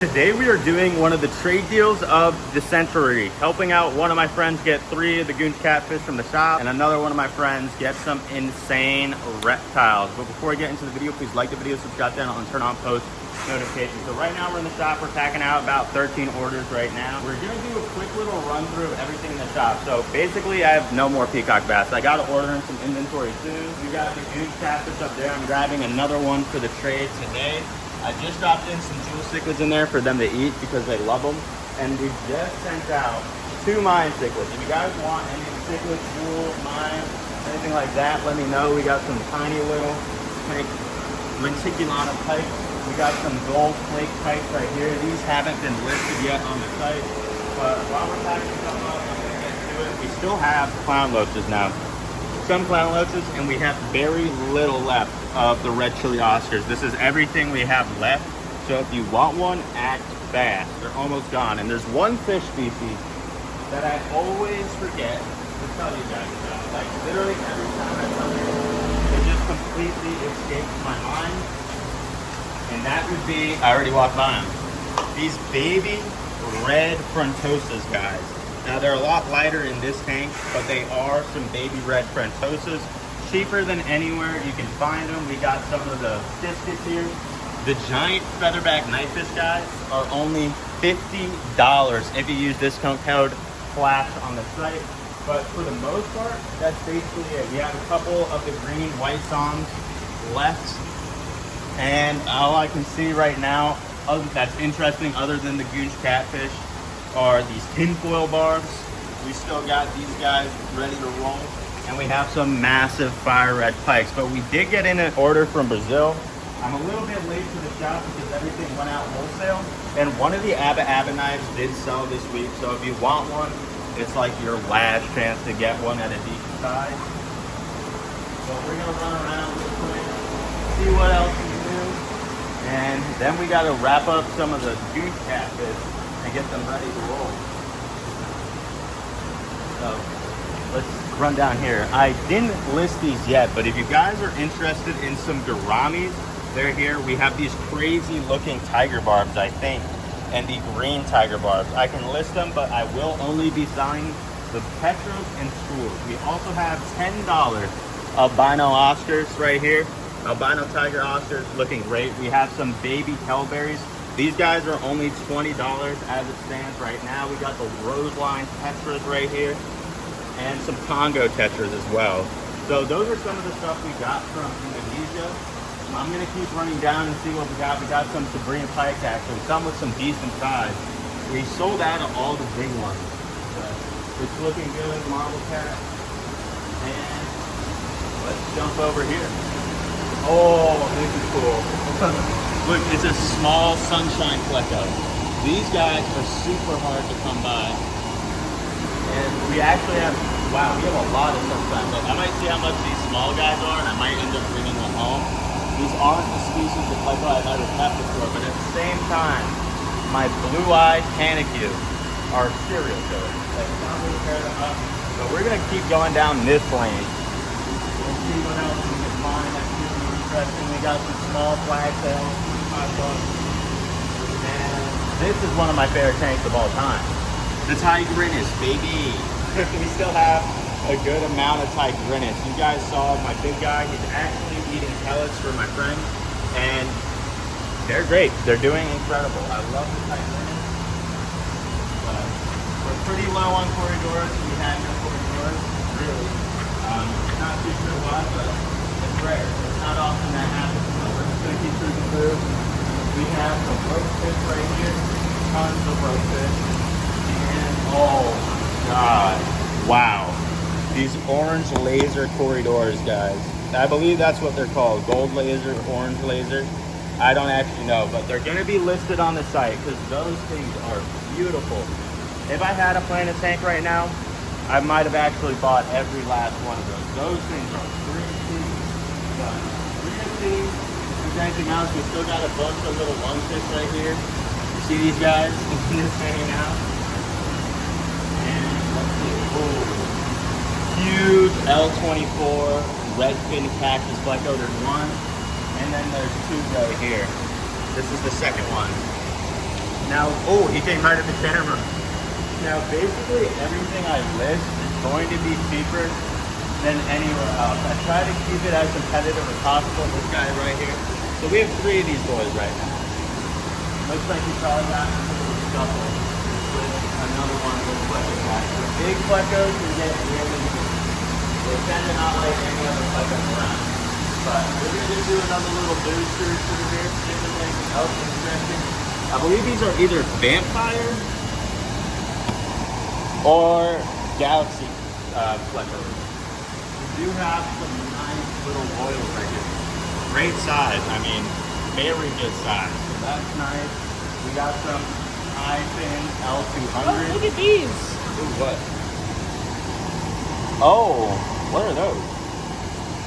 Today we are doing one of the trade deals of the century, helping out one of my friends get 3 of the Goonch Catfish from the shop, and another one of my friends get some insane reptiles. But before we get into the video, please like the video, subscribe to the channel, and turn on post notifications. So right now we're in the shop, we're packing out about 13 orders right now. We're gonna do a quick little run through of everything in the shop. So basically I have no more peacock bass. I gotta order in some inventory soon. We got the Goonch Catfish up there. I'm grabbing another one for the trade today. I just dropped in some jewel cichlids in there for them to eat because they love them. And we just sent out 2 mine cichlids. If you guys want any cichlids, jewel, mine, anything like that, let me know. We got some tiny little like lenticulata pike. We got some gold flake pike right here. These haven't been listed yet on the site. But while we're packing stuff up, I'm gonna get to it. We still have clown loaches now. Some clown loaches, and we have very little left of the red chili Oscars. This is everything we have left. So if you want one, act fast. They're almost gone. And there's one fish species that I always forget to tell you guys about. Like literally every time I tell you, it just completely escapes my mind. And that would be, I already walked by them, these baby red frontosas, guys. Now they're a lot lighter in this tank, but they are some baby red frontosas. Cheaper than anywhere you can find them. We got some of the biscuits here. The giant featherback knifefish, guys, are only $50 if you use discount code FLASH on the site. But for the most part, that's basically it. We have a couple of the green white songs left. And all I can see right now that's interesting other than the Goonch Catfish are these tinfoil barbs. We still got these guys ready to roll. And we have some massive fire red pikes. But we did get in an order from Brazil. I'm a little bit late to the shop because everything went out wholesale. And one of the Abba knives did sell this week. So if you want one, it's like your last chance to get one at a decent size. So we're gonna run around real quick, see what else we can do. And then we gotta wrap up some of the Goonch Catfish and get them ready to roll. So let's run down here. I didn't list these yet, but if you guys are interested in some gouramis, they're here. We have these crazy looking tiger barbs, I think, and the green tiger barbs. I can list them, but I will only be selling the petros and schools. We also have $10 albino Oscars right here. Albino tiger Oscars looking great. We have some baby kelberries. These guys are only $20 as it stands right now. We got the Roseline tetras right here, and some Congo tetras as well. So those are some of the stuff we got from Indonesia. I'm gonna keep running down and see what we got. We got some Sabrina pikes actually, some with some decent size. We sold out of all the big ones. But it's looking good, marble cat. And let's jump over here. Oh, this is cool. Look, it's a small sunshine pleco. These guys are super hard to come by. And we actually have, wow, we have a lot of sunshine. But I might see how much these small guys are, and I might end up bringing one home. These aren't the species of pleco I've ever kept before, but at the same time, my blue-eyed canicu are serial killers. Like, I'm gonna pair them up. So we're gonna keep going down this lane and see what else we can find that's super interesting. We got some small flagtails, and this is one of my favorite tanks of all time. The Tigrinus, baby. We still have a good amount of Tigrinus. You guys saw my big guy. He's actually eating pellets for my friend, and they're great. They're doing incredible. I love the Tigrinus. We're pretty low on corridors. We had no corridors, really. Not too sure why, but it's rare. It's not often that happens. So we're just gonna keep cruising through. We have some roachfish right here. Tons of roachfish. And oh my God. Wow. These orange laser corridors, guys. I believe that's what they're called. Gold laser, orange laser. I don't actually know, but they're gonna be listed on the site because those things are beautiful. If I had a Planet tank right now, I might have actually bought every last one of those. Those things are pretty. But we're gonna see if there's anything else. We still got a bunch of little lungfish right here. You see these guys just hanging out? And let's see. Ooh. Huge L24 redfin cactus pleco. There's one, and then there's 2 right here. This is the second one. Now, oh, he came right at the camera. Now, basically, everything I list is going to be cheaper than anywhere else. I try to keep it as competitive as possible. This guy right here. So we have 3 of these boys right now. Looks like he probably got a little scuffle with another one of those pleco guys. The big plecos can get really good. They tend to not like any other plecos around. But we're going to just do another little booster through here. See if there's anything else interesting. I believe these are either vampire or galaxy plecos. We do have some nice little royals right here. Great size. I mean, very good size. So that's nice. We got some high-fin L200. Oh, look at these. Ooh, what? Oh, what are those?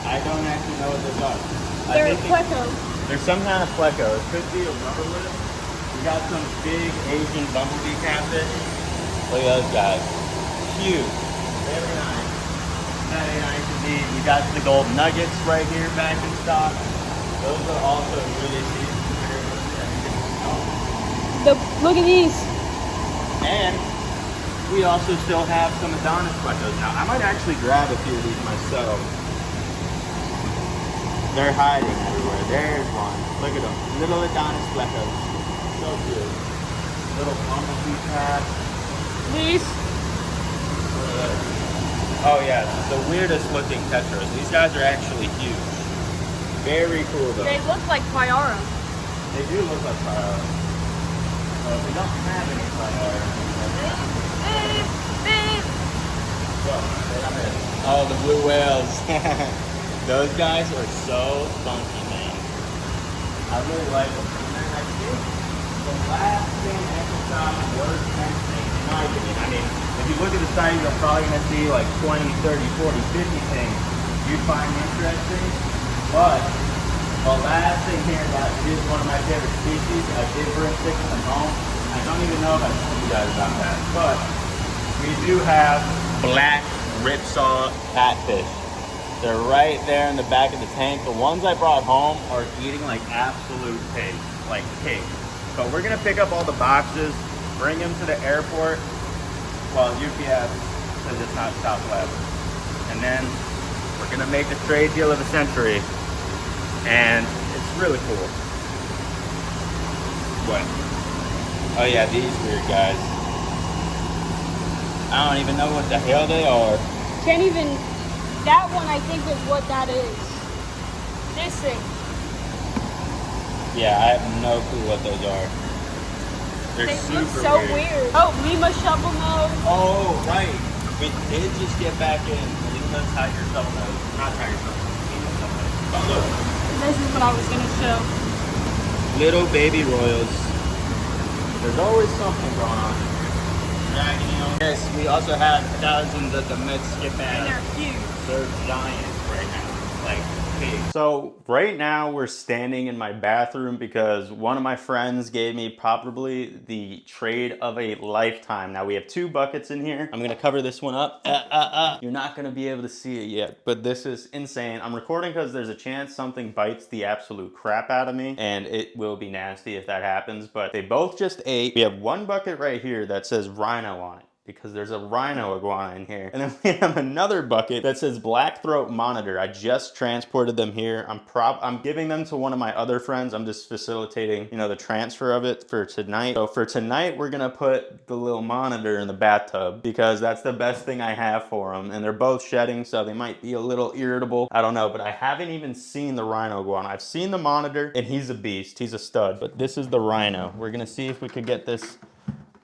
I don't actually know what those are. They're pleco. They're some kind of pleco. It could be a rubber lip. We got some big Asian bumblebee catfish. Look at those guys. Huge. Very nice. Very nice indeed. We got the gold nuggets right here back in stock. Those are also really cheap. Look at these. And we also still have some Adonis plecos. Now, I might actually grab a few of these myself. They're hiding everywhere. There's one. Look at them. Little Adonis plecos. So cute. Little bumblebee cat. These. Oh yeah, the weirdest looking tetras. These guys are actually huge. Very cool though. They look like Pyara. They do look like Pyara. We don't have any Pyara. Oh, the blue whales. Those guys are so funky, man. I really like them. And then I think the last thing exercise worth mentioning, in my opinion, I mean, if you look at the site, you're probably going to see like 20, 30, 40, 50 things you'd find interesting. But the last thing here that is one of my favorite species, I did bring 6 of them home. I don't even know if I told you guys about that, but we do have black ripsaw catfish. They're right there in the back of the tank. The ones I brought home are eating like absolute pigs, like pigs. So we're gonna pick up all the boxes, bring them to the airport. Well, UPS, because it's not Southwest. And then we're gonna make the trade deal of the century. And it's really cool. What? Oh yeah, these weird guys. I don't even know what the hell they are. Can't even. That one I think is what that is. This thing. Yeah, I have no clue what those are. They're They super look so weird. Oh, Lima shovel nose. Oh, right. We did just get back in. Lima tiger shovel nose. Not tiger shovel nose. Lima shovel nose. Oh, look. This is what I was gonna show. Little baby royals. There's always something going on. Dragon eel. Yes, we also have thousands of the Mexican And they're huge. They're giants right now, like big. So right now we're standing in my bathroom because one of my friends gave me probably the trade of a lifetime. Now we have 2 buckets in here. I'm gonna cover this one up. You're not gonna be able to see it yet, but this is insane. I'm recording because there's a chance something bites the absolute crap out of me, and it will be nasty if that happens, but they both just ate. We have 1 bucket right here that says rhino on it, because there's a rhino iguana in here. And then we have another bucket that says black throat monitor. I just transported them here. I'm giving them to one of my other friends. I'm just facilitating, you know, the transfer of it for tonight. So for tonight, we're gonna put the little monitor in the bathtub because that's the best thing I have for them. And they're both shedding, so they might be a little irritable. I don't know, but I haven't even seen the rhino iguana. I've seen the monitor and he's a beast. He's a stud, but this is the rhino. We're gonna see if we could get this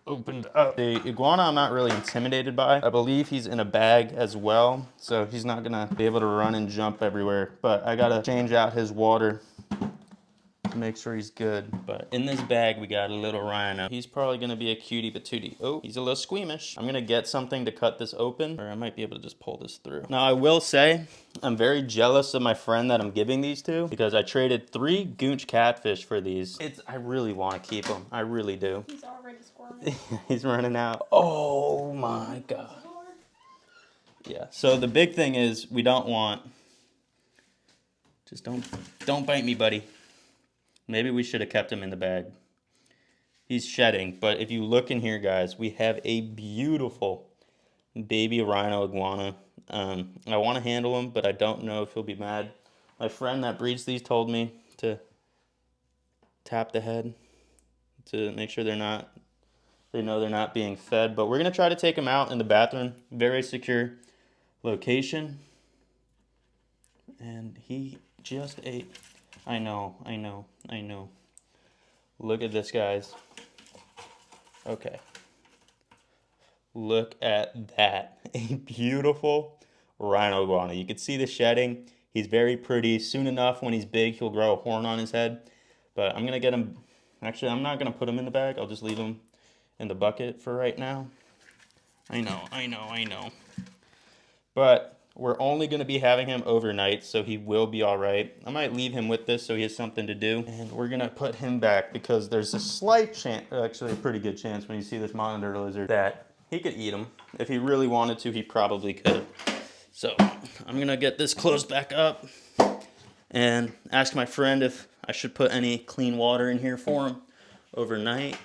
opened up. The iguana I'm not really intimidated by. I believe he's in a bag as well, so he's not gonna be able to run and jump everywhere, but I gotta change out his water to make sure he's good. But in this bag we got a little rhino. He's probably gonna be a cutie patootie. Oh, he's a little squeamish. I'm gonna get something to cut this open, or I might be able to just pull this through. Now I will say I'm very jealous of my friend that I'm giving these to because I traded 3 Goonch catfish for these. I really want to keep them. I really do. He's already squirming. He's running out. Oh my god. Yeah, so the big thing is we don't want, just don't bite me, buddy. Maybe we should have kept him in the bag. he's shedding. But if you look in here, guys, we have a beautiful baby rhino iguana. I want to handle him, but I don't know if he'll be mad. My friend that breeds these told me to tap the head to make sure they know they're not being fed. But we're going to try to take him out in the bathroom. Very secure location. And he just ate. I know. Look at this, guys. Okay. Look at that. A beautiful rhino iguana. You can see the shedding. He's very pretty. Soon enough, when he's big, he'll grow a horn on his head. But I'm going to get him. Actually, I'm not going to put him in the bag. I'll just leave him in the bucket for right now. I know. But we're only going to be having him overnight, so he will be all right. I might leave him with this so he has something to do. And we're going to put him back because there's a slight chance, actually a pretty good chance when you see this monitor lizard, that he could eat him. If he really wanted to, he probably could. So I'm going to get this closed back up and ask my friend if I should put any clean water in here for him overnight.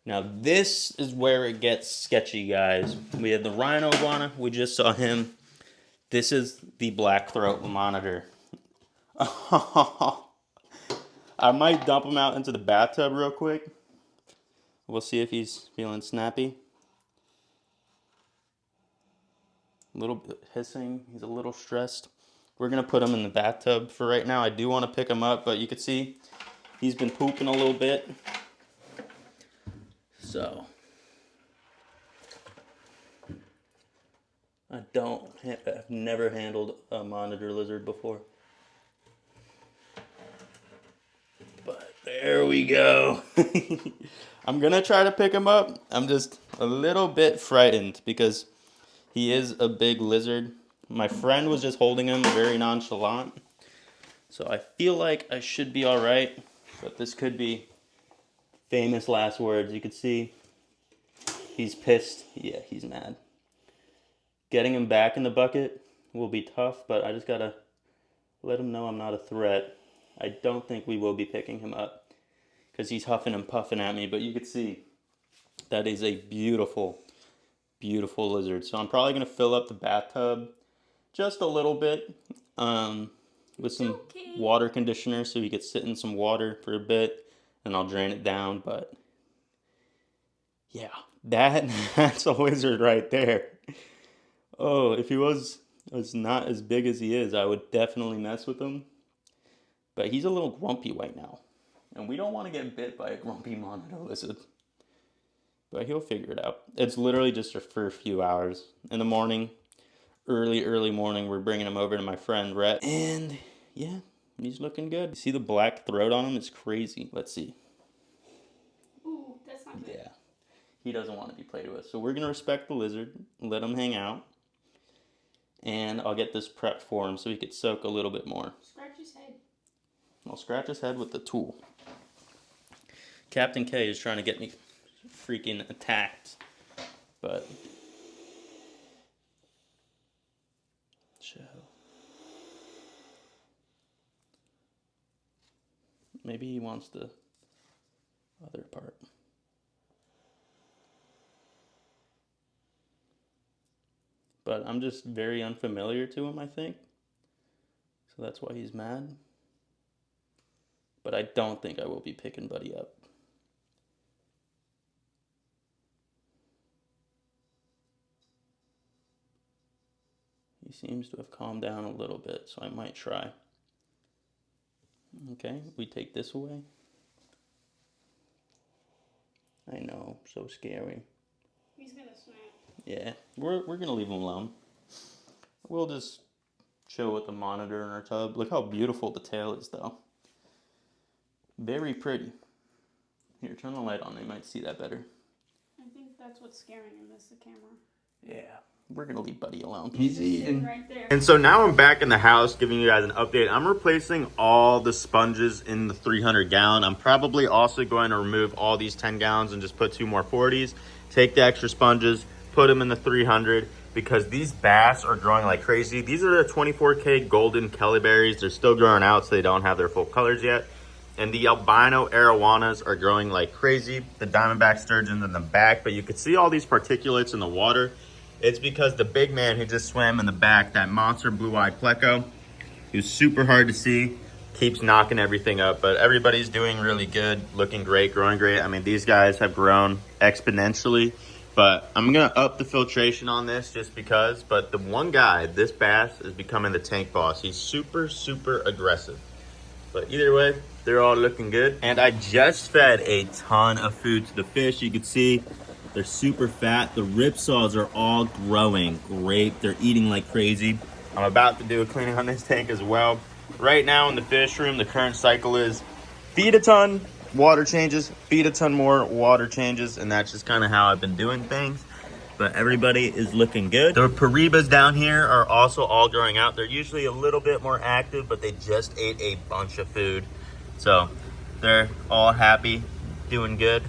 Now this is where it gets sketchy, guys. We have the rhino iguana. We just saw him. This is the black throat monitor. I might dump him out into the bathtub real quick. We'll see if he's feeling snappy. A little bit hissing. He's a little stressed. We're going to put him in the bathtub for right now. I do want to pick him up, but you can see he's been pooping a little bit. So I've never handled a monitor lizard before. But there we go. I'm going to try to pick him up. I'm just a little bit frightened because he is a big lizard. My friend was just holding him very nonchalant. So I feel like I should be all right. But this could be famous last words. You could see he's pissed. Yeah, he's mad. Getting him back in the bucket will be tough, but I just gotta let him know I'm not a threat. I don't think we will be picking him up because he's huffing and puffing at me, but you can see that is a beautiful, beautiful lizard. So I'm probably gonna fill up the bathtub just a little bit with some water conditioner so he could sit in some water for a bit, and I'll drain it down. But yeah, that's a lizard right there. Oh, if he was not as big as he is, I would definitely mess with him. But he's a little grumpy right now. And we don't want to get bit by a grumpy monitor lizard. But he'll figure it out. It's literally just for a few hours. In the morning, early morning, we're bringing him over to my friend Rhett. And yeah, he's looking good. You see the black throat on him? It's crazy. Let's see. Ooh, that's not good. Yeah. He doesn't want to be played with. So we're going to respect the lizard, let him hang out. And I'll get this prepped for him so he could soak a little bit more. Scratch his head. I'll scratch his head with the tool. Captain K is trying to get me freaking attacked. But maybe he wants the other part. But I'm just very unfamiliar to him, I think. So that's why he's mad. But I don't think I will be picking Buddy up. He seems to have calmed down a little bit, so I might try. Okay, we take this away. I know, so scary. He's gonna snap. Yeah, we're gonna leave him alone. We'll just chill with the monitor in our tub. Look how beautiful the tail is, though. Very pretty. Here, turn the light on. You might see that better. I think that's what's scaring him, is the camera. Yeah, we're gonna leave Buddy alone. He's eating right there. And so now I'm back in the house giving you guys an update. I'm replacing all the sponges in the 300 gallon. I'm probably also going to remove all these 10 gallons and just put 2 more 40s. Take the extra sponges, put them in the 300 because these bass are growing like crazy. These are the 24K golden Kelly berries. They're still growing out, so they don't have their full colors yet. And the albino arowanas are growing like crazy. The diamondback sturgeons in the back, but you can see all these particulates in the water. It's because the big man who just swam in the back, that monster blue-eyed pleco, who's super hard to see, keeps knocking everything up. But everybody's doing really good, looking great, growing great. I mean, these guys have grown exponentially, but I'm gonna up the filtration on this just because. But the one guy, this bass, is becoming the tank boss. He's super, super aggressive. But either way, they're all looking good. And I just fed a ton of food to the fish. You can see they're super fat. The ripsaws are all growing great. They're eating like crazy. I'm about to do a cleaning on this tank as well. Right now in the fish room, the current cycle is feed a ton, water changes, feed a ton more, water changes, and that's just kind of how I've been doing things. But everybody is looking good. The paribas down here are also all growing out. They're usually a little bit more active, but they just ate a bunch of food. So they're all happy, doing good.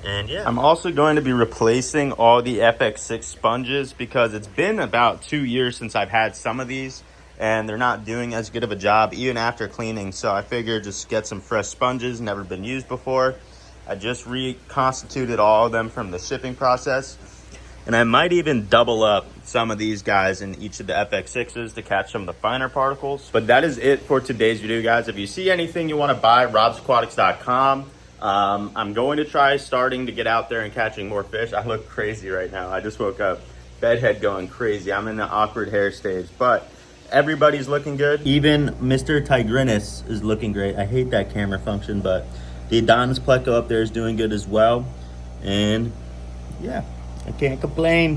And yeah, I'm also going to be replacing all the FX6 sponges because it's been about 2 years since I've had some of these and they're not doing as good of a job even after cleaning. So I figured just get some fresh sponges, never been used before. I just reconstituted all of them from the shipping process. And I might even double up some of these guys in each of the FX6s to catch some of the finer particles. But that is it for today's video, guys. If you see anything you want to buy, robsaquatics.com. I'm going to try starting to get out there and catching more fish. I look crazy right now. I just woke up, bedhead going crazy. I'm in the awkward hair stage, but everybody's looking good. Even Mr. Tigrinus is looking great. I hate that camera function, but the Adonis pleco up there is doing good as well. And yeah, I can't complain.